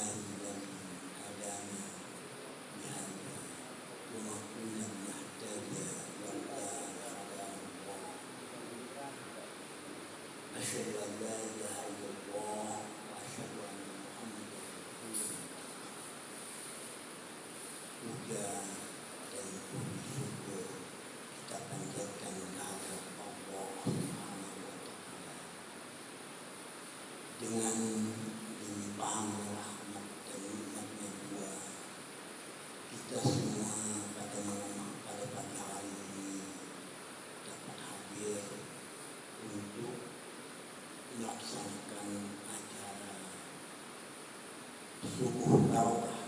dari adanya nihada wa kullu nahtaja wa asyhadu an la ilaha illallah wa asyhadu anna muhammadar rasulullah. Puja dan puji syukur kita panjatkan kehadirat Allah Subhanahu wa Ta'ala dengan limpahan rahmat dan nikmatnya dua. Kita semua pada pagi hari ini dapat hadir untuk melaksanakan acara subuh daurah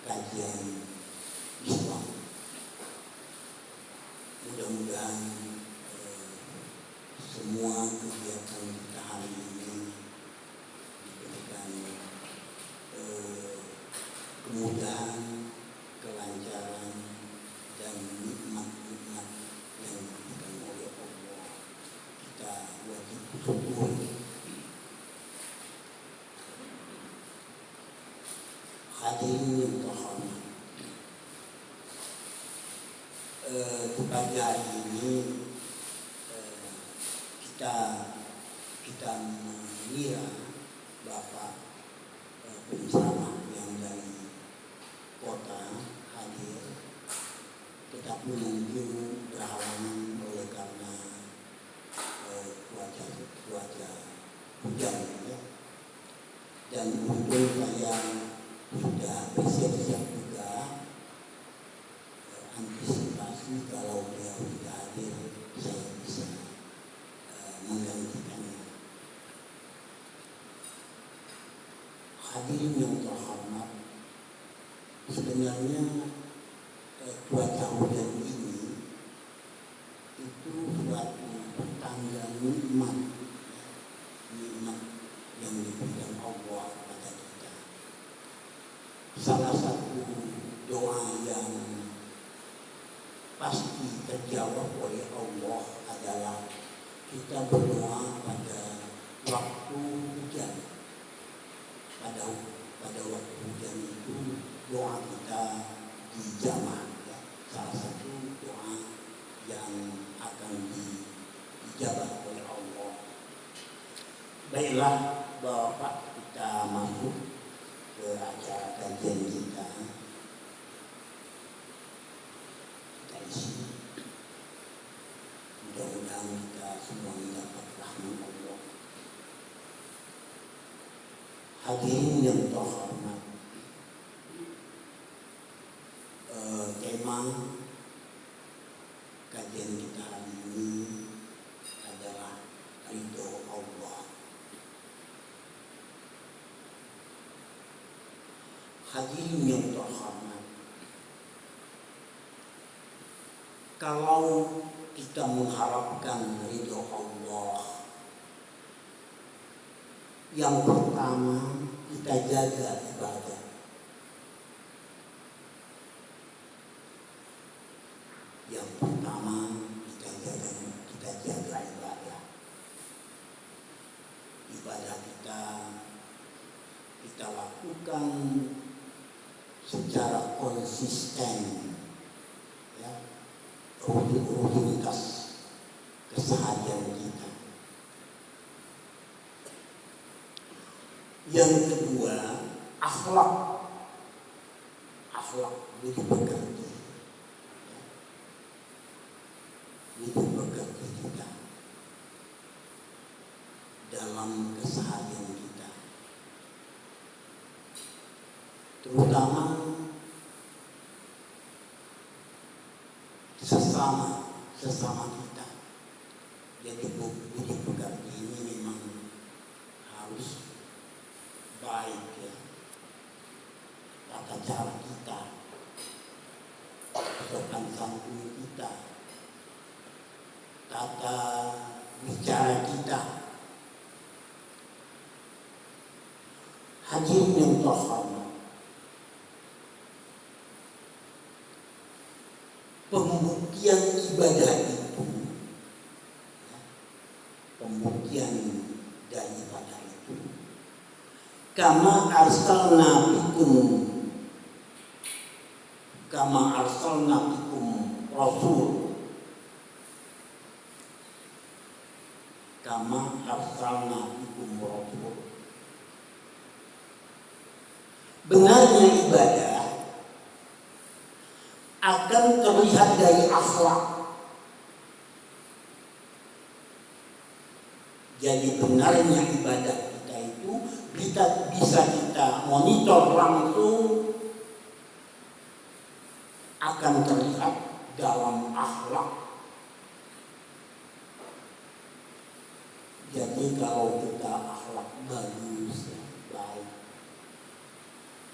kajian Islam. Mudah-mudahan semua kegiatan kita hari ini diberikan kemudahan, kelancaran, dan nikmat-nikmat yang diberikan oleh Allah. Kita wajib bersyukur. Hadirin yang terhormat, pagi hari ini kita mengira Bapak penceramah yang dari kota hadir, tetapi mungkin berhalangan oleh karena cuaca hujan, ya. Dan untung saya sudah bersiap-siap juga antisipasi kalau beliau tidak hadir saya bisa menggantikannya. Hadirin yang terhormat, sebenarnya cuaca hujan ini itu suatu tanda nikmat yang diberikan Allah kepada kita. Salah satu doa yang pasti terjawab oleh Allah adalah kita berdoa pada waktu hujan. Pada waktu hujan itu doa kita dijamah, ya. Salah satu doa yang akan dijabah oleh Allah. Baiklah Bapak, kita masuk ke acara kajian kita. Kita isi. Mudah-mudahan kita semua mendapat rahmat Allah. Hadirin yang terhormat, tema kajian kita hari ini adalah ridho Allah. Hadirin yang terhormat, kalau kita mengharapkan ridho Allah, yang pertama kita jaga ibadah. Yang pertama kita jaga ibadah. Ibadah kita lakukan secara konsisten, ya, rutinitas keseharian kita. Yang kedua, akhlak budi pekerti, kita dalam keseharian kita, terutama sesama kita. Jadi budi pekerti ini memang harus baik, ya. Tata cara kita, sopan santun kita, tata bicara kita. Hadirin yang terhormat, pembuktian ibadah itu, pembuktian dari ibadah itu kama arsalna bikum rasul, kama arsalna bikum rasul. Benarnya ibadah akan terlihat dari akhlak. Jadi benarnya ibadah kita itu bisa kita monitor langsung, akan terlihat dalam akhlak. Jadi kalau kita akhlak bagus, baik,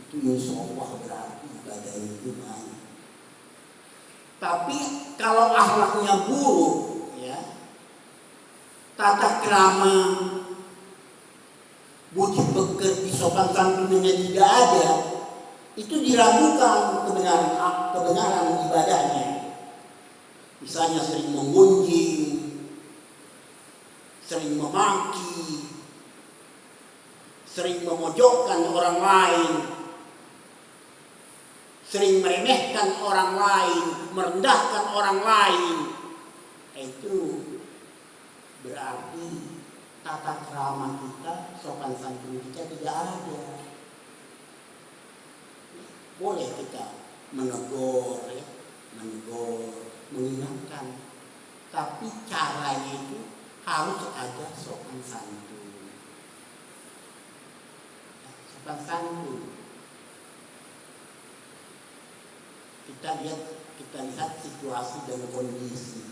itu insya Allah berarti ibadah itu baik. Tapi kalau akhlaknya buruk, ya, tata krama, budi pekerti, sopan santunnya tidak ada, itu diragukan kebenaran ibadahnya. Misalnya sering menggunjing, sering memaki, sering memojokkan orang lain, sering meremehkan orang lain, merendahkan orang lain, itu berarti tata krama kita, sopan santun kita tidak ada. Boleh kita menegur, ya, mengingatkan, tapi caranya itu harus ada sopan santun. Sopan santun. Kita lihat situasi dan kondisi.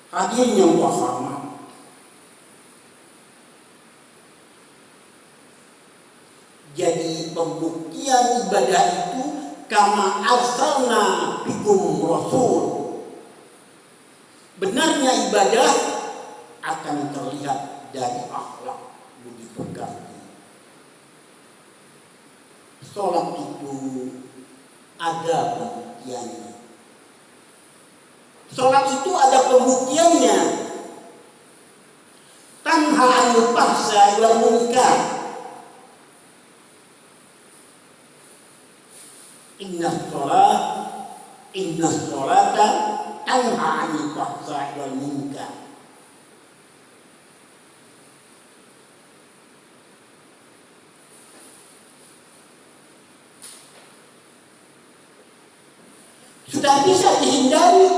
Hadirin yang berhormat, jadi pembuktian ibadah itu kama arsalna bikum rasul. Benarnya ibadah akan terlihat dari akhlak budi pekerti. Sholat itu ada pembuktiannya. Sholat itu ada pembuktiannya. Tanha anil fahsya'i wal munkar. Inna sholata tanha anil fahsya'i wal munkar. Sudah bisa dihindari.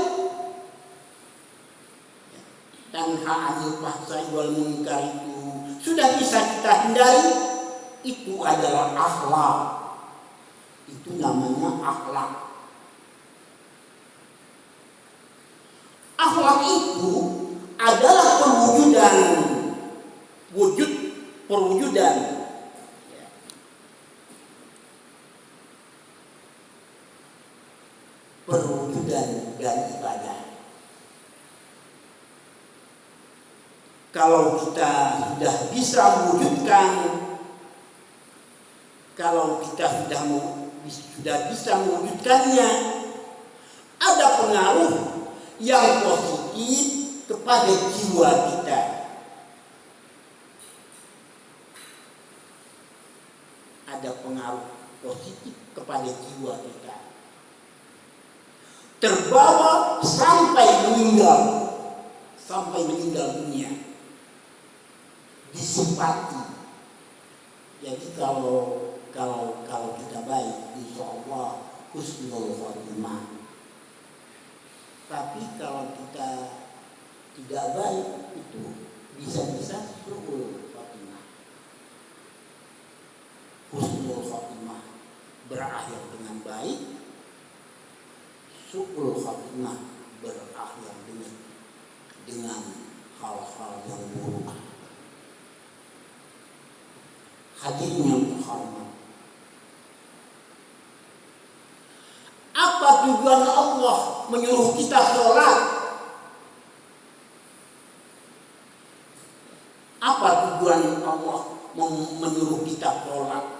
Tanha anil fahsya'i wal munkar itu sudah bisa kita hindari. Itu adalah akhlak. Itu namanya akhlak. Akhlak itu adalah perwujudan dan ibadah. Kalau kita sudah bisa mewujudkan, kalau kita sudah bisa mewujudkannya, ada pengaruh yang positif kepada jiwa kita. Ada pengaruh positif kepada jiwa kita. Terbawa sampai meninggal dunia. Disempati. Jadi kalau kita baik, insya Allah husnul khotimah. Tapi kalau kita tidak baik, itu bisa-bisa su'ul khotimah. Husnul khotimah berakhir dengan baik, su'ul khotimah berakhir dengan hal-hal yang buruk. Hadirin yang terhormat, apa tujuan Allah menyuruh kita sholat? Apa tujuan Allah menyuruh kita sholat?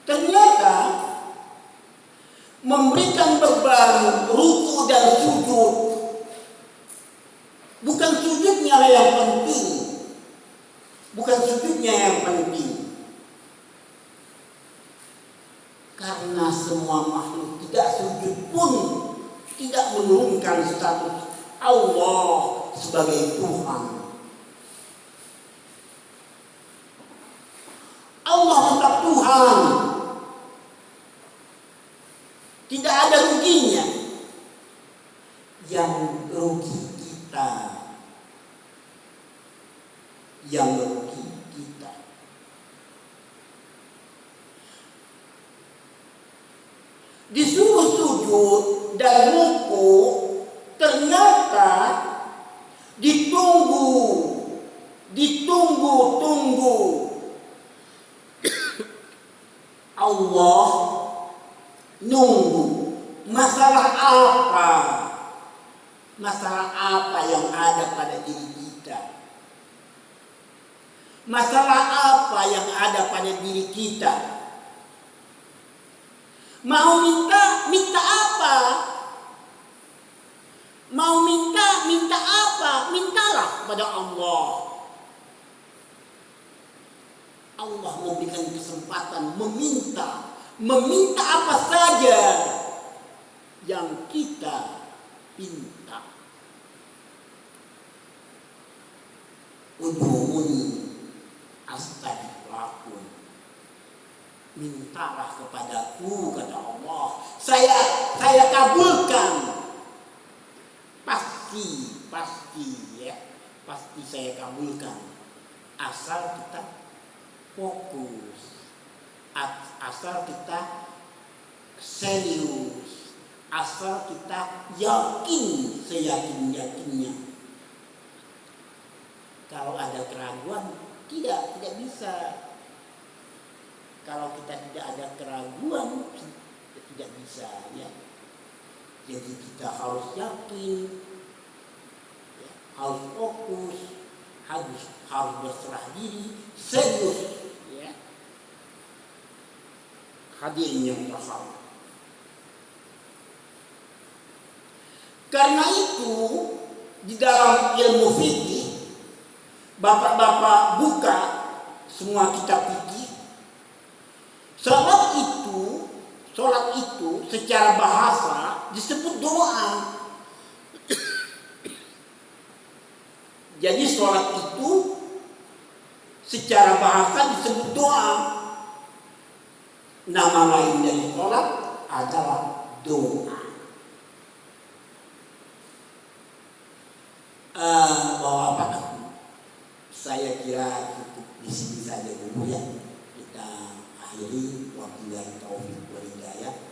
Ternyata memberikan beban ruku dan sujud, bukan sujudnya yang penting, bukan sujudnya yang penting. Karena semua makhluk tidak sujud pun tidak menurunkan status Allah sebagai Tuhan. Allah tetap Tuhan. Tidak ada ruginya. Yang rugi kita. Yang rugi kita. Disuruh sujud dan ruku, ternyata ditunggu. Allah nunggu. Masalah apa? Masalah apa yang ada pada diri kita? Masalah apa yang ada pada diri kita? Mau minta apa? Mau minta apa? Mintalah pada Allah. Allah memberikan kesempatan meminta apa saja yang kita minta. Ud'uuni astajib lakum. Mintalah kepadaku, kata Allah. Saya kabulkan. Pasti saya kabulkan. Asal kita fokus, asal kita serius, asal kita yakin seyakin-yakinnya. Kalau ada keraguan, tidak bisa. Kalau kita tidak ada keraguan, tidak bisa, ya. Jadi kita harus yakin, ya, harus fokus, harus berserah diri, serius, ya. Hadirin yang terhormat. Karena itu di dalam ilmu fikih, bapak-bapak buka semua kitab fikih, sholat itu secara bahasa disebut doa. Jadi sholat itu secara bahasa disebut doa. Nama lain dari sholat adalah doa. Bapak-bapak, saya kira cukup di sini saja dulu ya. Kita akhiri, wabillahi taufiq wal hidayah.